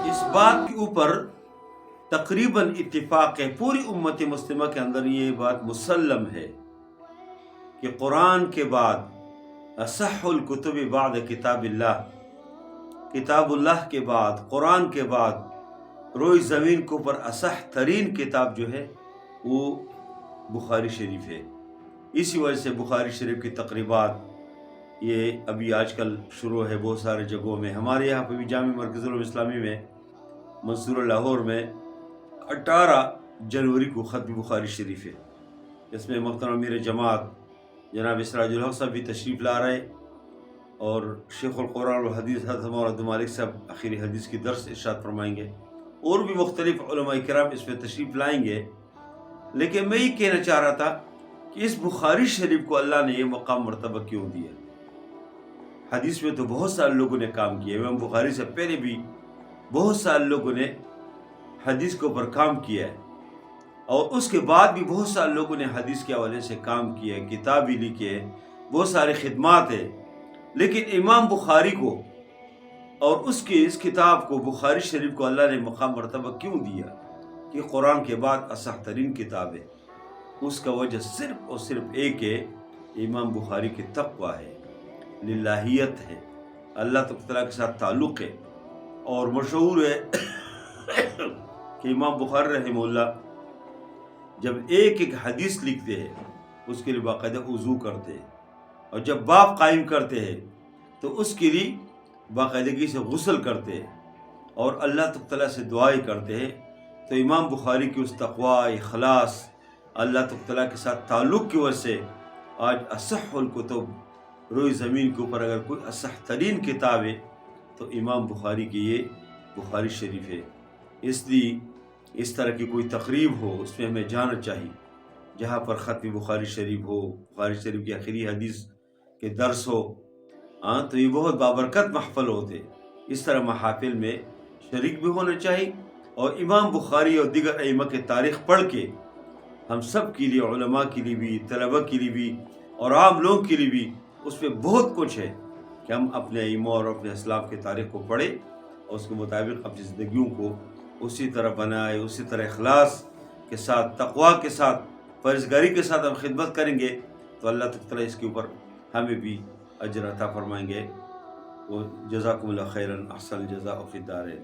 اس بات کے اوپر تقریباً اتفاق ہے پوری امت مسلمہ کے اندر، یہ بات مسلم ہے کہ قرآن کے بعد اصح الکتب بعد کتاب اللہ، کتاب اللہ کے بعد، قرآن کے بعد روئی زمین کے اوپر اصح ترین کتاب جو ہے وہ بخاری شریف ہے۔ اسی وجہ سے بخاری شریف کی تقریبات یہ ابھی آج کل شروع ہے بہت سارے جگہوں میں۔ ہمارے یہاں پہ بھی جامع مرکز العلوم اسلامی میں منصورہ لاہور میں 18 جنوری کو ختم بخاری شریف ہے۔ اس میں محترم امیر جماعت جناب اسراج الحق صاحب بھی تشریف لا رہے، اور شیخ القرآن والحدیث حضرت مولانا عبد المالک صاحب آخری حدیث کی درس ارشاد فرمائیں گے، اور بھی مختلف علماء کرام اس میں تشریف لائیں گے۔ لیکن میں یہ کہنا چاہ رہا تھا کہ اس بخاری شریف کو اللہ نے یہ مقام مرتبہ کیوں دیا؟ حدیث میں تو بہت سارے لوگوں نے کام کیا، امام بخاری سے پہلے بھی بہت سارے لوگوں نے حدیث کے اوپر کام کیا ہے، اور اس کے بعد بھی بہت سارے لوگوں نے حدیث کے حوالے سے کام کیا ہے، کتاب بھی لکھی ہے، بہت سارے خدمات ہیں۔ لیکن امام بخاری کو اور اس کتاب کو، بخاری شریف کو اللہ نے مقام مرتبہ کیوں دیا کہ قرآن کے بعد اصح ترین کتاب ہے؟ اس کا وجہ صرف اور صرف ایک ہے، امام بخاری کی تقویٰ ہے، للہیت ہے، اللہ تعالیٰ کے ساتھ تعلق ہے۔ اور مشہور ہے کہ امام بخاری رحمہ اللہ جب ایک ایک حدیث لکھتے ہیں اس کے لیے باقاعدہ وضو کرتے ہیں، اور جب باب قائم کرتے ہیں تو اس کے لیے باقاعدگی سے غسل کرتے ہیں، اور اللہ تعالیٰ سے دعائیں کرتے ہیں۔ تو امام بخاری کی اس تقویٰ، اخلاص، اللہ تعالیٰ کے ساتھ تعلق کی وجہ سے آج اصح الکتب، روئی زمین کے اوپر اگر کوئی اصح ترین کتاب ہے تو امام بخاری کی یہ بخاری شریف ہے۔ اس لیے اس طرح کی کوئی تقریب ہو اس میں ہمیں جانا چاہیے، جہاں پر ختم بخاری شریف ہو، بخاری شریف کی آخری حدیث کے درس ہو، تو یہ بہت بابرکت محفل ہوتے۔ اس طرح محافل میں شریک بھی ہونا چاہیے، اور امام بخاری اور دیگر ائمہ کے تاریخ پڑھ کے ہم سب کے لیے، علماء کے لیے بھی، طلباء کے لیے بھی، اور عام لوگوں کے لیے بھی اس میں بہت کچھ ہے کہ ہم اپنے ائمہ اور اپنے اسلاف کے تاریخ کو پڑھیں، اور اس کے مطابق اپنی زندگیوں کو اسی طرح بنائے، اسی طرح اخلاص کے ساتھ، تقویٰ کے ساتھ، پرہیزگاری کے ساتھ ہم خدمت کریں گے تو اللہ تعالیٰ اس کے اوپر ہمیں بھی اجر عطا فرمائیں گے۔ وہ جزاکم اللہ خیراً، احسن الجزاء فی الدارین۔